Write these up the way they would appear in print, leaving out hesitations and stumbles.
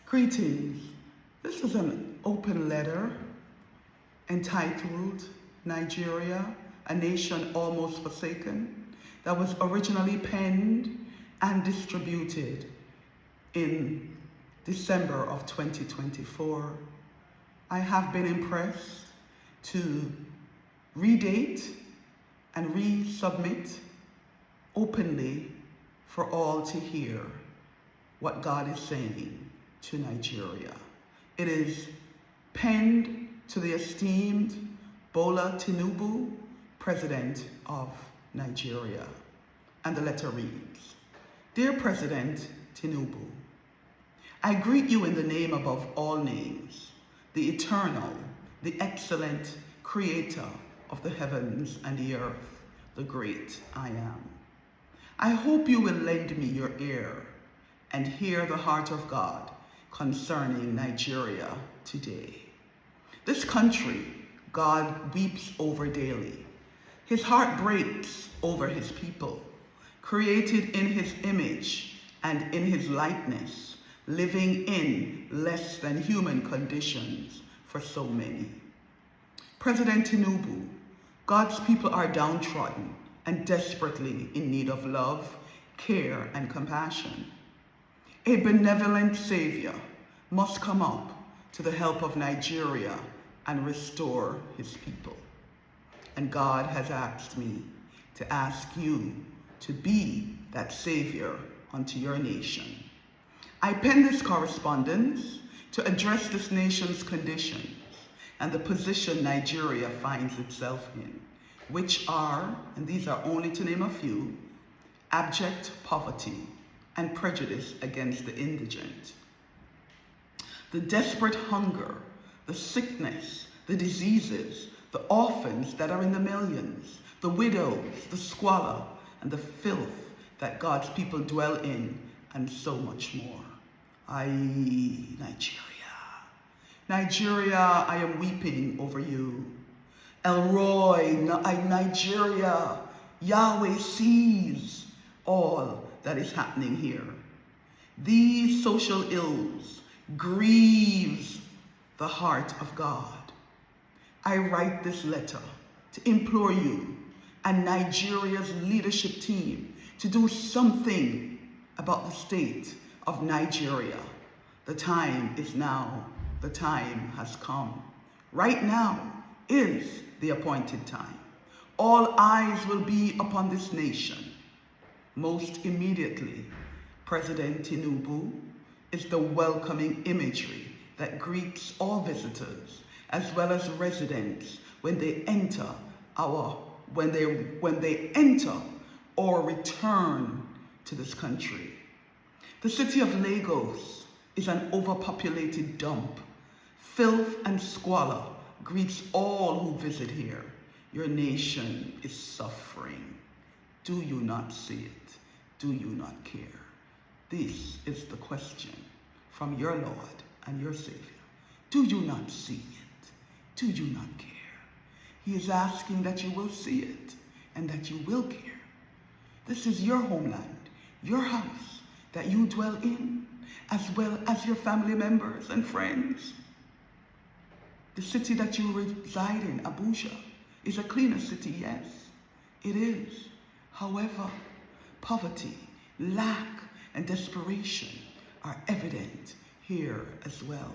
Greetings. This is an open letter entitled Nigeria, a Nation Almost Forsaken, that was originally penned and distributed in December of 2024. I have been impressed to redate and resubmit openly for all to hear what God is saying to Nigeria. It is penned to the esteemed Bola Tinubu, President of Nigeria. And the letter reads, Dear President Tinubu, I greet you in the name above all names, the eternal, the excellent creator of the heavens and the earth, the great I am. I hope you will lend me your ear and hear the heart of God concerning Nigeria today. This country, God weeps over daily. His heart breaks over his people, created in his image and in his likeness, living in less than human conditions for so many. President Tinubu, God's people are downtrodden and desperately in need of love, care, and compassion. A benevolent Savior must come up to the help of Nigeria and restore his people. And God has asked me to ask you to be that Savior unto your nation. I pen this correspondence to address this nation's conditions and the position Nigeria finds itself in, which are, and these are only to name a few, abject poverty and prejudice against the indigent, the desperate hunger, the sickness, the diseases, the orphans that are in the millions, the widows, the squalor, and the filth that God's people dwell in, and so much more. Nigeria, I am weeping over you. Nigeria, Yahweh sees all that is happening here. These social ills grieves the heart of God. I write this letter to implore you and Nigeria's leadership team to do something about the state of Nigeria. The time is now. The time has come. Right now is the appointed time. All eyes will be upon this nation. Most immediately, President Tinubu is the welcoming imagery that greets all visitors as well as residents when they enter or return to this country. The city of Lagos is an overpopulated dump. Filth and squalor greets all who visit here. Your nation is suffering. Do you not see it? Do you not care? This is the question from your Lord and your Savior. Do you not see it? Do you not care? He is asking that you will see it and that you will care. This is your homeland, your house that you dwell in, as well as your family members and friends. The city that you reside in, Abuja, is a cleaner city, yes, it is. However, poverty, lack, and desperation are evident here as well.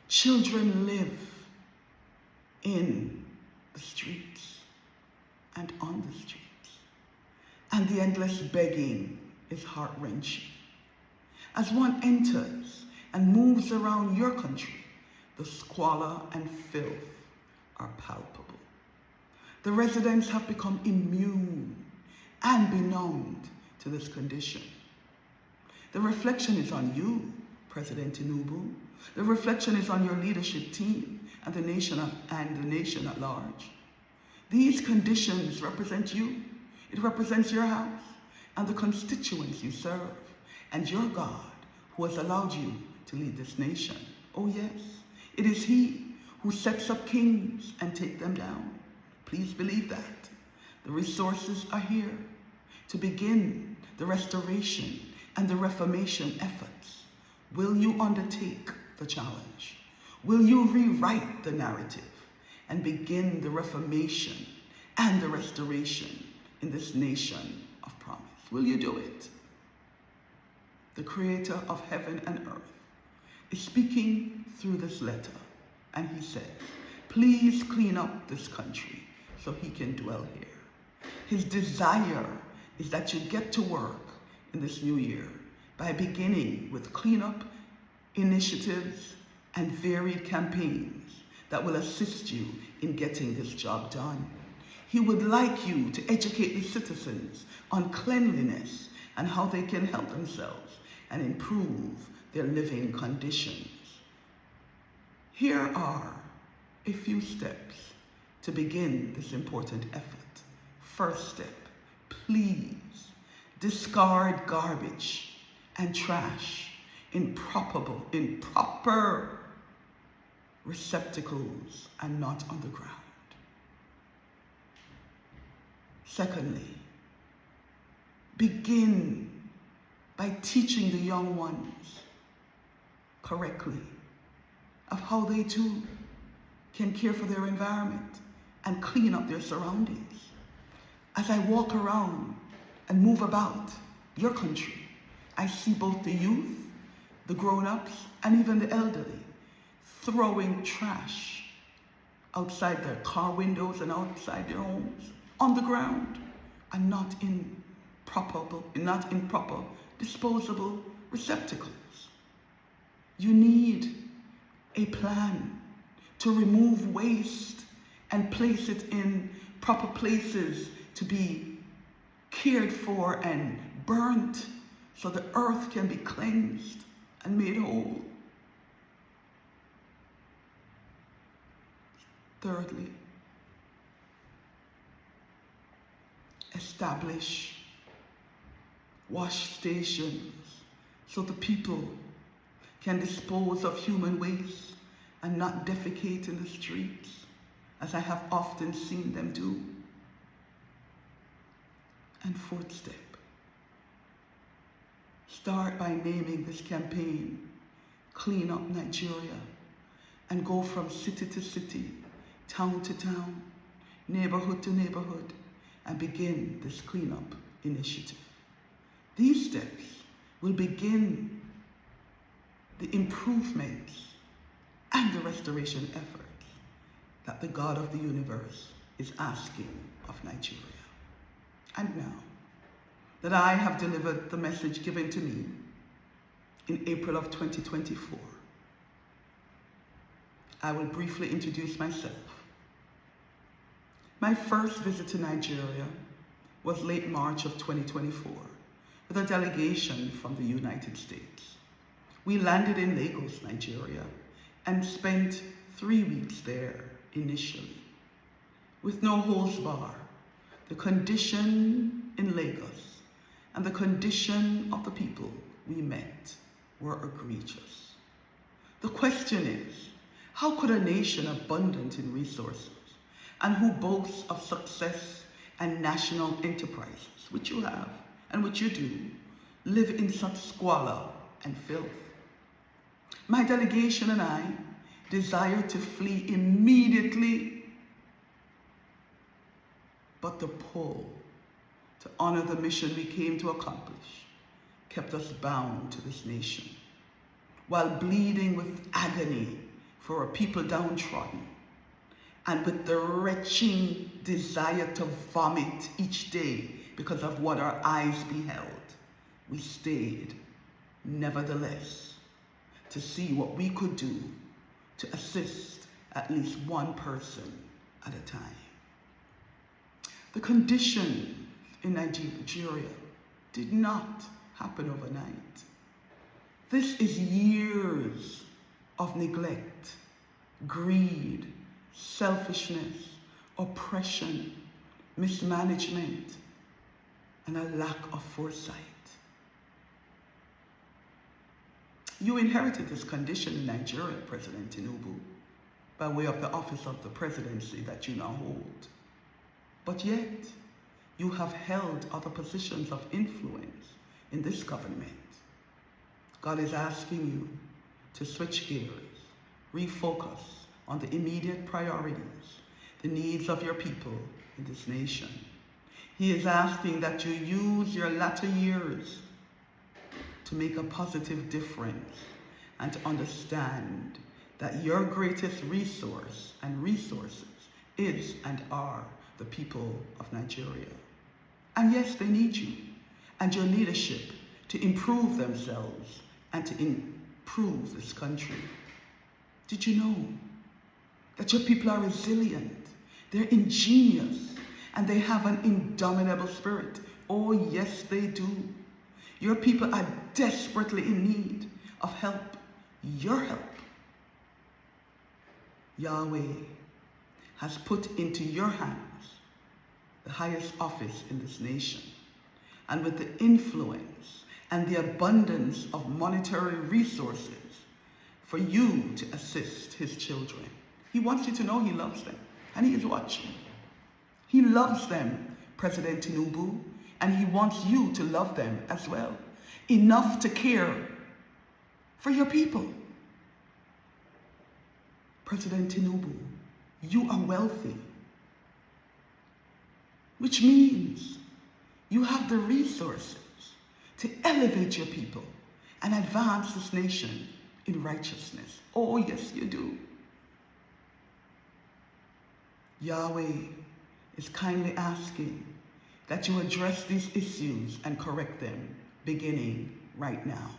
Children live in the streets and on the streets, and the endless begging is heart-wrenching. As one enters and moves around your country, the squalor and filth are palpable. The residents have become immune and benumbed to this condition. The reflection is on you, President Tinubu. The reflection is on your leadership team and the nation at large. These conditions represent you. It represents your house and the constituents you serve and your God who has allowed you to lead this nation. Oh yes, it is He who sets up kings and take them down. Please believe that. The resources are here to begin the restoration and the reformation efforts. Will you undertake the challenge? Will you rewrite the narrative and begin the reformation and the restoration in this nation of promise? Will you do it? The Creator of heaven and earth is speaking through this letter, and he says, please clean up this country so he can dwell here. His desire is that you get to work in this new year by beginning with cleanup initiatives and varied campaigns that will assist you in getting this job done. He would like you to educate the citizens on cleanliness and how they can help themselves and improve their living conditions. Here are a few steps to begin this important effort. First step, please discard garbage and trash in proper receptacles and not on the ground. Secondly, begin by teaching the young ones correctly of how they too can care for their environment and clean up their surroundings. As I walk around and move about your country, I see both the youth, the grown-ups, and even the elderly throwing trash outside their car windows and outside their homes on the ground and not in proper disposable receptacles. You need a plan to remove waste and place it in proper places to be cared for and burnt so the earth can be cleansed and made whole. Thirdly, establish wash stations so the people can dispose of human waste and not defecate in the streets, as I have often seen them do. And fourth step, start by naming this campaign Clean Up Nigeria, and go from city to city, town to town, neighborhood to neighborhood, and begin this cleanup initiative. These steps will begin the improvements and the restoration efforts that the God of the universe is asking of Nigeria. And now that I have delivered the message given to me in April of 2024, I will briefly introduce myself. My first visit to Nigeria was late March of 2024 with a delegation from the United States. We landed in Lagos, Nigeria, and spent 3 weeks there initially. With no holds barred, the condition in Lagos and the condition of the people we met were egregious. The question is, how could a nation abundant in resources and who boasts of success and national enterprises, which you have and which you do, live in such squalor and filth? My delegation and I desired to flee immediately, but the pull to honor the mission we came to accomplish kept us bound to this nation, while bleeding with agony for a people downtrodden, and with the retching desire to vomit each day because of what our eyes beheld. We stayed, nevertheless, to see what we could do to assist at least one person at a time. The condition in Nigeria did not happen overnight. This is years of neglect, greed, selfishness, oppression, mismanagement, and a lack of foresight. You inherited this condition in Nigeria, President Tinubu, by way of the office of the presidency that you now hold. But yet, you have held other positions of influence in this government. God is asking you to switch gears, refocus on the immediate priorities, the needs of your people in this nation. He is asking that you use your latter years to make a positive difference and to understand that your greatest resource and resources is and are the people of Nigeria. And yes, they need you and your leadership to improve themselves and to improve this country. Did you know that your people are resilient, they're ingenious, and they have an indomitable spirit? Oh yes, they do. Your people are desperately in need of help, your help. Yahweh has put into your hands the highest office in this nation, and with the influence and the abundance of monetary resources for you to assist his children. He wants you to know he loves them, and he is watching. He loves them, President Tinubu, and he wants you to love them as well, enough to care for your people. President Tinubu, you are wealthy, which means you have the resources to elevate your people and advance this nation in righteousness. Oh, yes, you do. Yahweh is kindly asking that you address these issues and correct them beginning right now.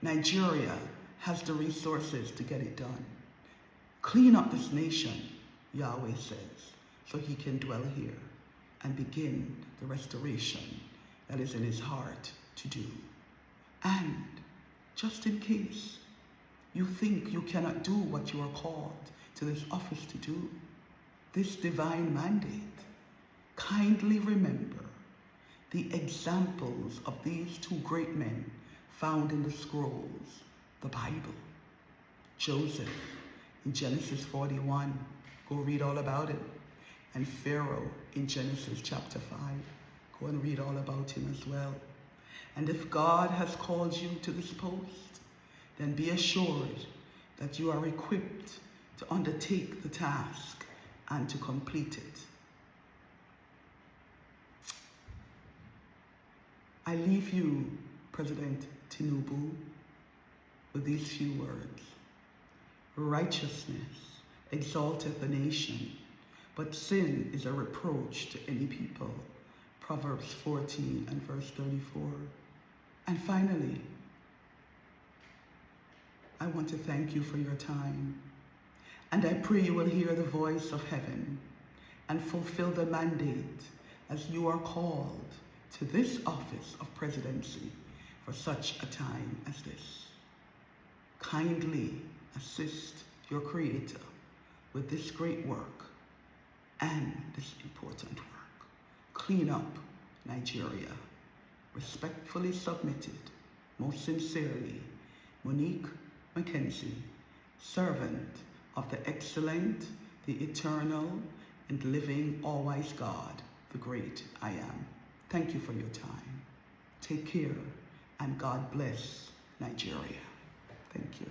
Nigeria has the resources to get it done. Clean up this nation, Yahweh says, so he can dwell here and begin the restoration that is in his heart to do. And just in case you think you cannot do what you are called to this office to do, this divine mandate, kindly remember the examples of these two great men found in the scrolls, the Bible. Joseph in Genesis 41, go read all about it. And Pharaoh in Genesis chapter 5, go and read all about him as well. And if God has called you to this post, then be assured that you are equipped to undertake the task and to complete it. I leave you, President Tinubu, with these few words. Righteousness exalteth a nation, but sin is a reproach to any people. Proverbs 14 and verse 34. And finally, I want to thank you for your time. And I pray you will hear the voice of heaven and fulfill the mandate as you are called to this office of presidency for such a time as this. Kindly assist your Creator with this great work and this important work. Clean up Nigeria. Respectfully submitted, most sincerely, Monique Mackenzie, servant of the excellent, the eternal, and living all-wise God, the great I am. Thank you for your time. Take care, and God bless Nigeria. Thank you.